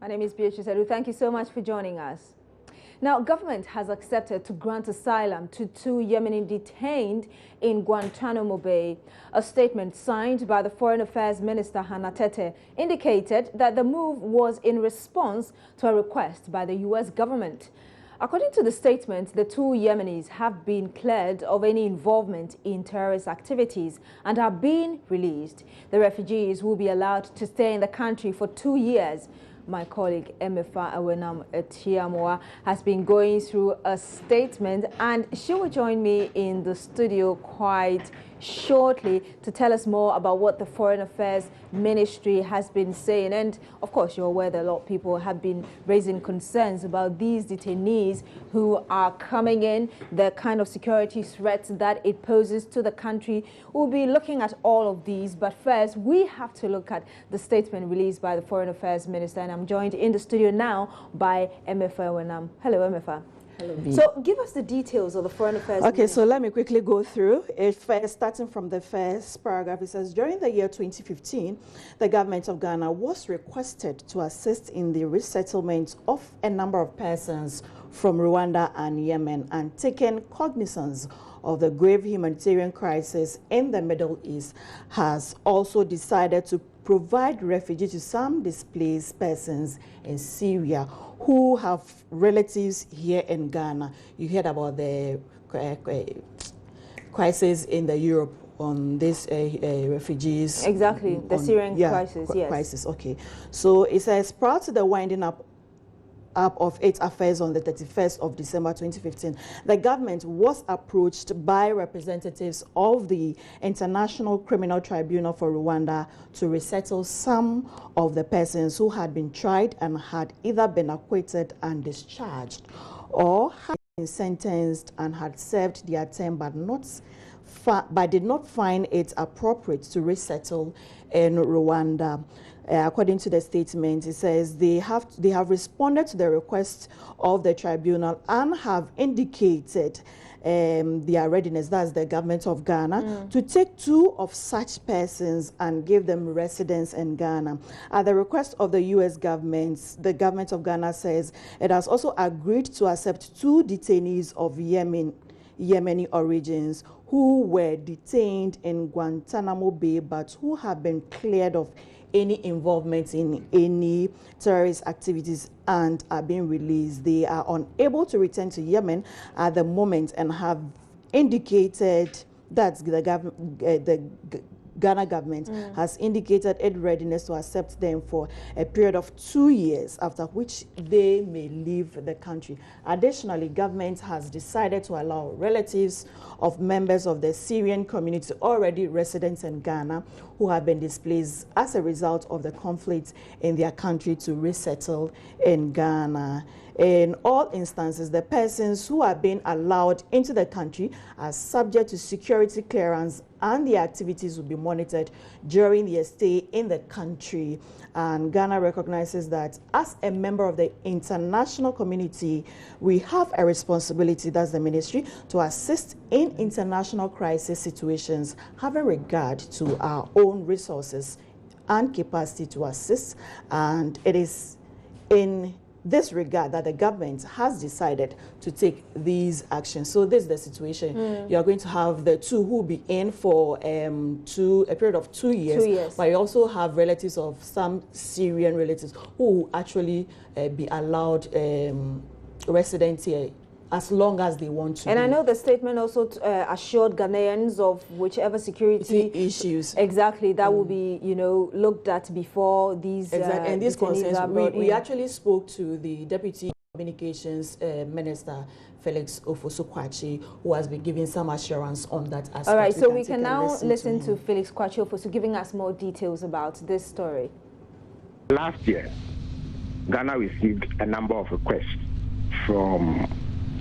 My name is Beatrice Edu. Thank you so much for joining us. Now, government has accepted to grant asylum to 2 Yemeni detained in Guantanamo Bay. A statement signed by the Foreign Affairs Minister Hannah Tete indicated that the move was in response to a request by the U.S. government. According to the statement, the 2 Yemenis have been cleared of any involvement in terrorist activities and are being released. The refugees will be allowed to stay in the country for 2 years. My colleague Emefa Awenam Etiamoa has been going through a statement, and she will join me in the studio quite shortly to tell us more about what the Foreign Affairs Ministry has been saying. And of course, you're aware that a lot of people have been raising concerns about these detainees who are coming in, the kind of security threats that it poses to the country. We'll be looking at all of these, but first we have to look at the statement released by the Foreign Affairs Minister, and I'm joined in the studio now by Emefa Wenam. Hello, Emefa. Hello. So give us the details of the Foreign Affairs Okay, Ministry. so let me quickly go through it first, starting from the first paragraph. It says, during the year 2015, the government of Ghana was requested to assist in the resettlement of a number of persons from Rwanda and Yemen, and taken cognizance of the grave humanitarian crisis in the Middle East, has also decided to provide refuge to some displaced persons in Syria who have relatives here in Ghana. You heard about the crisis in the Europe on these refugees. Exactly, the Syrian crisis, yes. Crisis, okay. So it says, prior to the winding up of its affairs on the 31st of December 2015, the government was approached by representatives of the International Criminal Tribunal for Rwanda to resettle some of the persons who had been tried and had either been acquitted and discharged, or had been sentenced and had served their term but did not find it appropriate to resettle in Rwanda. According to the statement, it says they have responded to the request of the tribunal and have indicated their readiness, that's the government of Ghana, to take 2 of such persons and give them residence in Ghana. At the request of the U.S. government, the government of Ghana says it has also agreed to accept 2 detainees of Yemeni origins who were detained in Guantanamo Bay but who have been cleared of any involvement in any terrorist activities and are being released. They are unable to return to Yemen at the moment and have indicated that the Ghana government has indicated its readiness to accept them for a period of 2 years, after which they may leave the country. Additionally, government has decided to allow relatives of members of the Syrian community already residents in Ghana who have been displaced as a result of the conflict in their country to resettle in Ghana. In all instances, the persons who are being allowed into the country are subject to security clearance, and the activities will be monitored during their stay in the country. And Ghana recognizes that as a member of the international community, we have a responsibility, that's the ministry, to assist in international crisis situations, having regard to our own resources and capacity to assist. And it is in this regard that the government has decided to take these actions. So this is the situation. You are going to have the 2 who will be in for a period of 2 years. 2 years. But you also have relatives of some Syrian relatives who will actually be allowed residence here as long as they want to. And I know the statement also assured Ghanaians of whichever security issues. Exactly, that will be, looked at before these and these concerns. We in. actually spoke to the Deputy Communications Minister, Felix Ofosu-Kwakye, who has been giving some assurance on that aspect. All right, so we can now listen to Felix Kwakye Ofosu giving us more details about this story. Last year, Ghana received a number of requests from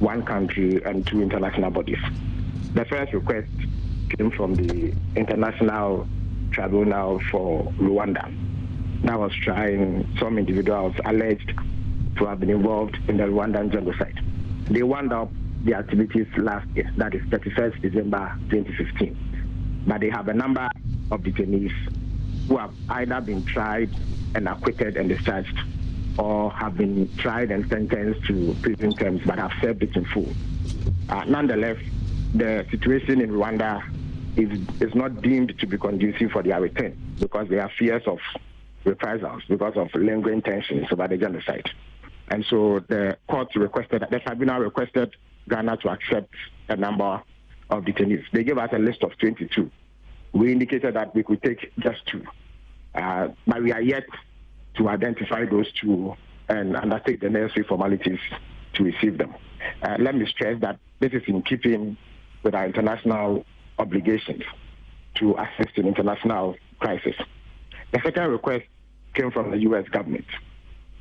1 country and 2 international bodies. The first request came from the International Tribunal for Rwanda. That was trying some individuals alleged to have been involved in the Rwandan genocide. They wound up the activities last year, that is 31st December 2015. But they have a number of detainees who have either been tried and acquitted and discharged, or have been tried and sentenced to prison terms but have served it in full. Nonetheless, the situation in Rwanda is not deemed to be conducive for their return because there are fears of reprisals because of lingering tensions over the genocide. And so the tribunal requested Ghana to accept a number of detainees. They gave us a list of 22. We indicated that we could take just 2. But we are yet to identify those 2 and undertake the necessary formalities to receive them. Let me stress that this is in keeping with our international obligations to assist in international crisis. The second request came from the U.S. government,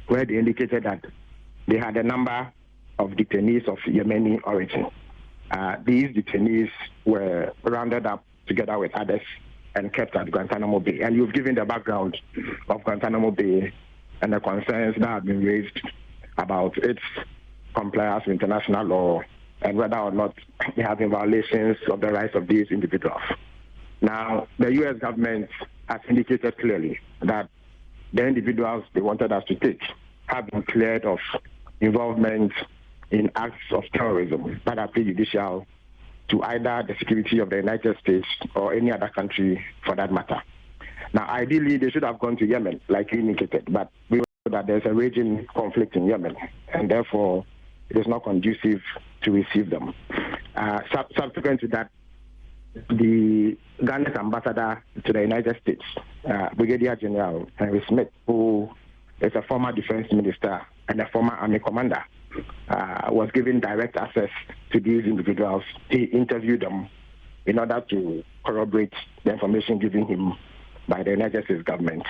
where they indicated that they had a number of detainees of Yemeni origin. These detainees were rounded up together with others and kept at Guantanamo Bay. And you've given the background of Guantanamo Bay and the concerns that have been raised about its compliance with international law and whether or not they have been violations of the rights of these individuals. Now, the U.S. government has indicated clearly that the individuals they wanted us to take have been cleared of involvement in acts of terrorism that are prejudicial to either the security of the United States or any other country for that matter. Now, ideally, they should have gone to Yemen, like you indicated, but we know that there's a raging conflict in Yemen, and therefore it is not conducive to receive them. Subsequent to that, the Ghana's ambassador to the United States, Brigadier General Henry Smith, who is a former defense minister and a former army commander, was given direct access to these individuals. He interviewed them in order to corroborate the information given him by the United States government.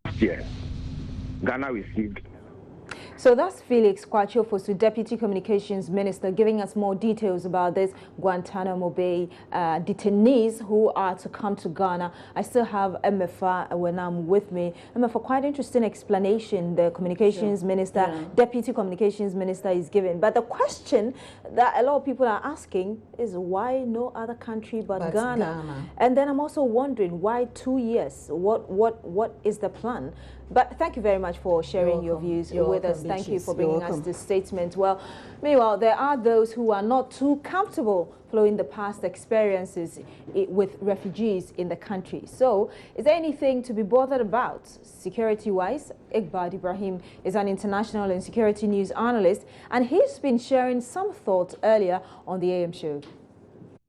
Last year, Ghana received... So that's Felix Kwachofosu, Deputy Communications Minister, giving us more details about this Guantanamo Bay detainees who are to come to Ghana. I still have Emefa Wenam with me. Emefa, quite interesting explanation the Communications Minister, Deputy Communications Minister is giving. But the question that a lot of people are asking is why no other country but Ghana? And then I'm also wondering why 2 years? What is the plan? But thank you very much for sharing your views with us. Thank you for bringing us this statement. Well, meanwhile, there are those who are not too comfortable following the past experiences with refugees in the country. So, is there anything to be bothered about security-wise? Iqbal Ibrahim is an international and security news analyst, and he's been sharing some thoughts earlier on the AM show.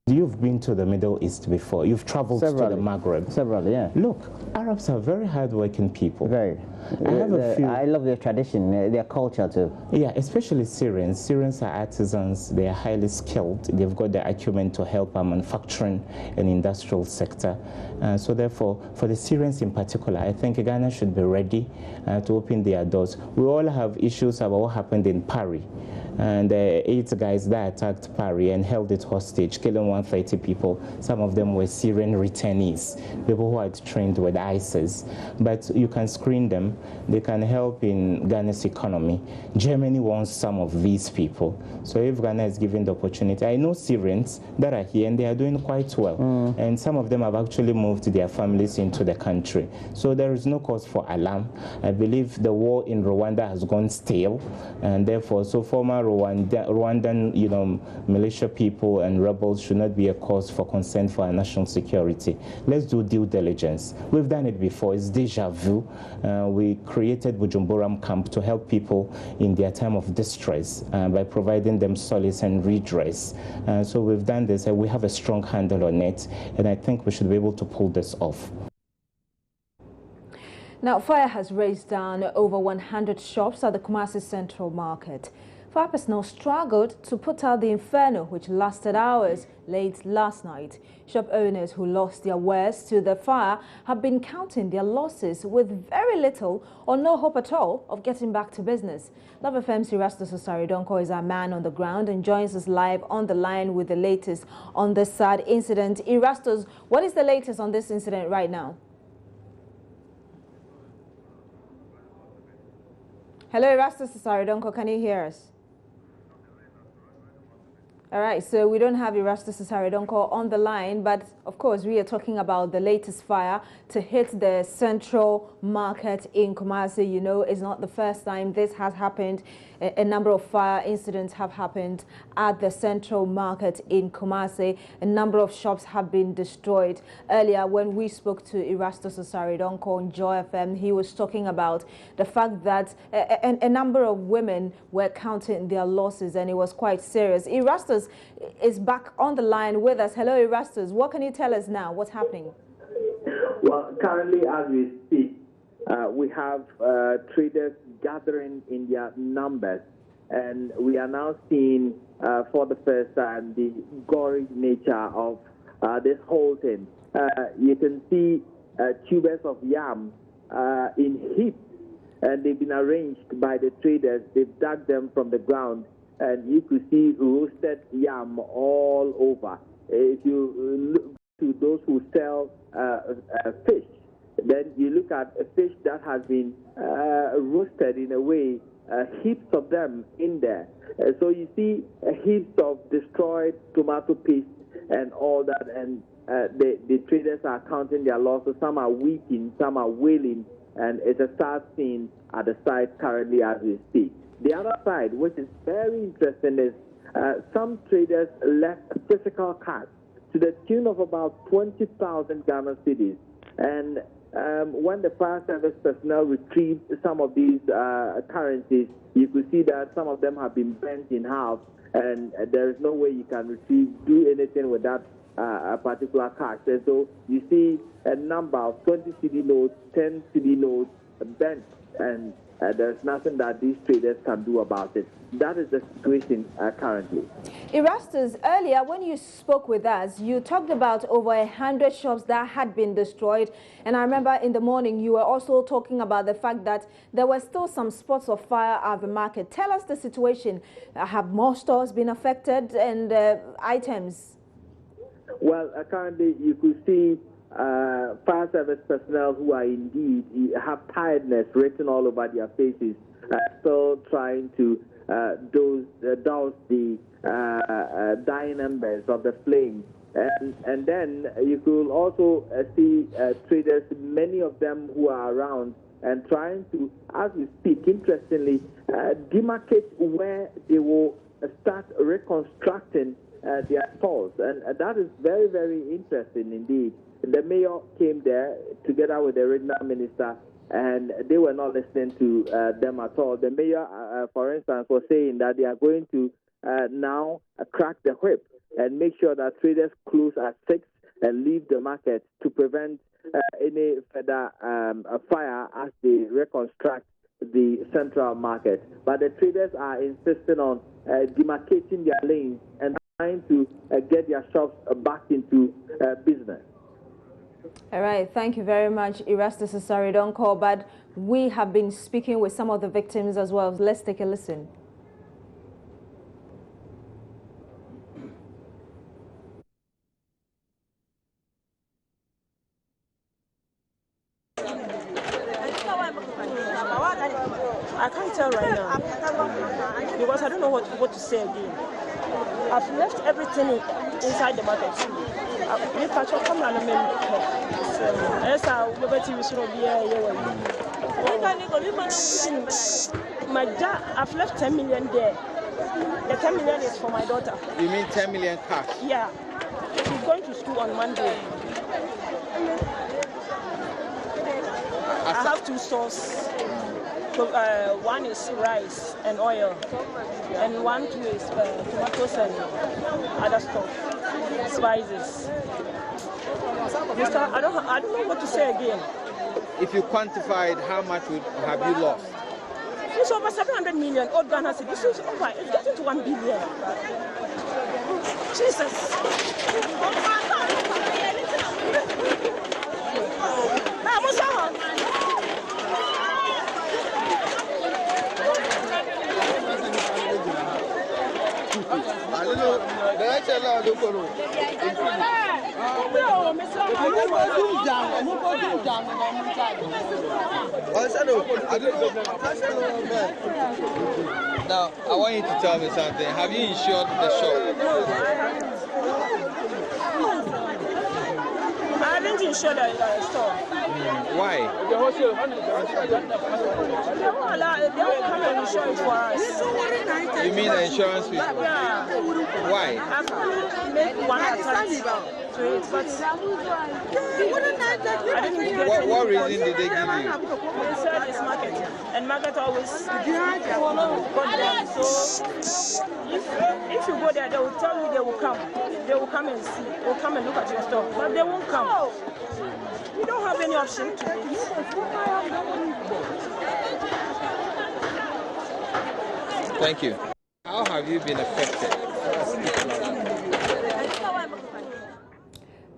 You've been to the Middle East before. You've traveled to the Maghreb. Several, yeah. Look, Arabs are very hard-working people. Very. I love their tradition, their culture too. Yeah, especially Syrians. Syrians are artisans. They are highly skilled. They've got the acumen to help our manufacturing and industrial sector. So therefore, for the Syrians in particular, I think Ghana should be ready to open their doors. We all have issues about what happened in Paris. And 8 guys that attacked Paris and held it hostage, killing 130 people. Some of them were Syrian detainees, people who had trained with ISIS. But you can screen them. They can help in Ghana's economy. Germany wants some of these people. So if Ghana is given the opportunity, I know Syrians that are here and they are doing quite well. And some of them have actually moved their families into the country. So there is no cause for alarm. I believe the war in Rwanda has gone stale, and therefore, so former Rwandan, militia people and rebels should not be a cause for concern for our national security. Let's do due diligence. We've done it before. It's deja vu. We created Bujumbura camp to help people in their time of distress by providing them solace and redress. So we've done this, and we have a strong handle on it, and I think we should be able to pull this off. Now, fire has razed down over 100 shops at the Kumasi Central Market. Fire personnel struggled to put out the inferno, which lasted hours late last night. Shop owners who lost their wares to the fire have been counting their losses with very little or no hope at all of getting back to business. Love FM's Erastus Osaridonko is our man on the ground and joins us live on the line with the latest on this sad incident. Erastus, what is the latest on this incident right now? Hello, Erastus Osaridonko, can you hear us? All right, so we don't have Erastus Saridonko on the line, but of course we are talking about the latest fire to hit the central market in Kumasi. You know, it's not the first time this has happened. A number of fire incidents have happened at the central market in Kumasi. A number of shops have been destroyed. Earlier, when we spoke to Erastus Saridonko on Joy FM, he was talking about the fact that a number of women were counting their losses, and it was quite serious. Erastus is back on the line with us. Hello, Erastus. What can you tell us now? What's happening? Well, currently, as we speak, we have traders gathering in their numbers, and we are now seeing for the first time the gory nature of this whole thing. You can see tubers of yam in heaps, and they've been arranged by the traders. They've dug them from the ground, and you could see roasted yam all over. If you look to those who sell fish, then you look at a fish that has been roasted in a way, heaps of them in there. So you see heaps of destroyed tomato paste and all that, and the traders are counting their losses. Some are weeping, some are wailing, and it's a sad scene at the site currently as we speak. The other side, which is very interesting, is some traders left physical cash to the tune of about 20,000 Ghana cedis. And when the fire service personnel retrieved some of these currencies, you could see that some of them have been bent in half, and there is no way you can do anything with that particular cash. And so you see a number of 20 cedi notes, 10 cedi notes bent, and there's nothing that these traders can do about it. That is the situation currently. Erastus, earlier when you spoke with us, you talked about over 100 shops that had been destroyed. And I remember in the morning you were also talking about the fact that there were still some spots of fire at the market. Tell us the situation. Have more stores been affected and items? Well, currently you could see fire service personnel who are indeed have tiredness written all over their faces, still trying to douse the dying embers of the flame. And then you could also see traders, many of them who are around and trying to, as we speak, interestingly, demarcate where they will start reconstructing their stalls. And that is very, very interesting indeed. The mayor came there together with the regional minister, and they were not listening to them at all. The mayor, for instance, was saying that they are going to now crack the whip and make sure that traders close at 6 and leave the market to prevent any further fire as they reconstruct the central market. But the traders are insisting on demarcating their lanes and trying to get their shops back into business. All right, thank you very much, Erastus Saridonko. But we have been speaking with some of the victims as well. Let's take a listen. I can't tell right now because I don't know what to say again. I've left everything inside the market. My dad, I've left 10 million there. The 10 million is for my daughter. You mean 10 million cash? Yeah. She's going to school on Monday. I have 2 stores. One is rice and oil, and 1 2 is tomatoes and other stuff, spices. Mister, I don't know what to say again. If you quantified, how much have you lost? It's over 700 million. Old Ghana city. This is over. It's getting to 1 billion. Jesus. Now, I want you to tell me something. Have you insured the shop? I haven't insured the store. Why? They won't come and insure it for us. You mean the insurance people? Yeah. Why? I can't make one attempt to it, but I didn't get what reason did they give you? They said it's market, and market always follow God. So if you go there, they will tell you they will come. They will come and see. They will come and look at your store, but they won't come. We don't have any option to it. Thank you. How have you been affected?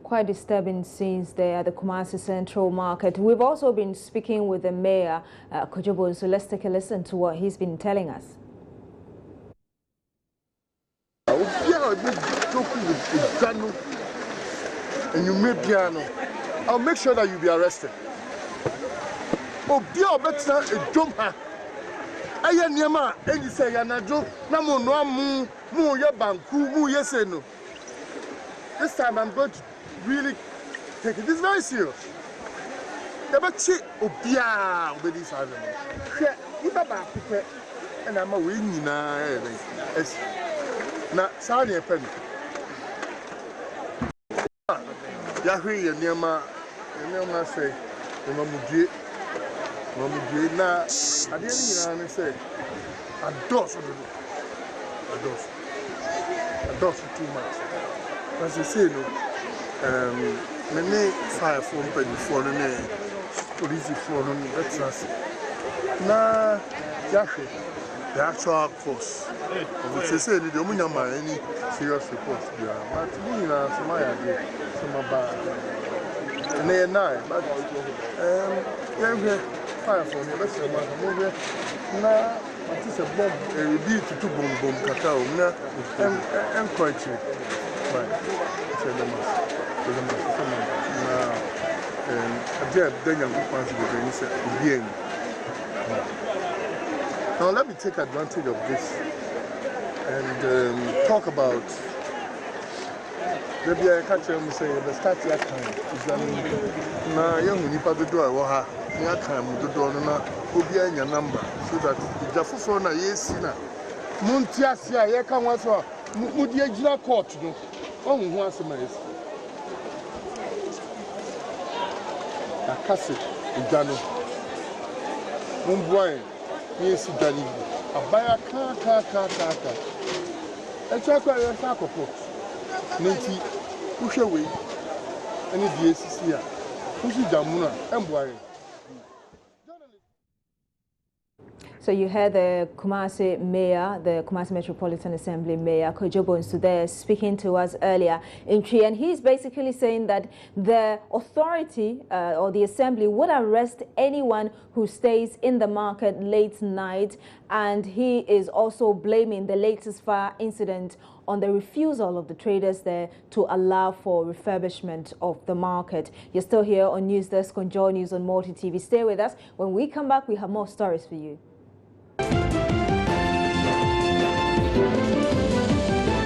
Quite disturbing scenes there at the Kumasi Central Market. We've also been speaking with the mayor, Kojobo, so let's take a listen to what he's been telling us. And you may piano, I'll make sure that you'll be arrested. Oh, be a better a jump. I am Yama, and you say, Yanajo, Namo, no, moo, ya banku, moo, yes, and no. This time I'm going to really take it. This is very serious. The bachi, oh, Bia, with this island. You have a and I'm a winning now. Now, Sani a penny. Yahweh and Yama, say, Mamuji, now, I didn't say, a dose of too much. As I say, no, many fire from penny for the name, police for the veterans. Now, Yahweh, the actual cause of the say, the Dominama, any serious reports, but we are some idea, some about. And they are nine, but fire for the best of my movie. Now, it is a bomb, a rebuke to bomb cacao, and quite cheap. Right, say the mass. Now, a jet, then you're going to be now, let me take advantage of this and talk about. Maybe I catch him say the start that time. Now, young Nipa do I waha, Yakam do Donna, who be in your number so that if the Fufona yes, Muntiasia, Yakam was Mudia court, no, only once a minute. A cassette, Ugano, Mumbuan, yes, Dani, a buyer car. Let's talk about your taco pot. Ninety, push away any DSC here. Push it down, and boy. So you heard the Kumasi Mayor, the Kumasi Metropolitan Assembly Mayor, Kojobo Nsude, speaking to us earlier in Tree, and he's basically saying that the authority or the Assembly would arrest anyone who stays in the market late night, and he is also blaming the latest fire incident on the refusal of the traders there to allow for refurbishment of the market. You're still here on News Desk on Joy News on Multi TV. Stay with us. When we come back, we have more stories for you.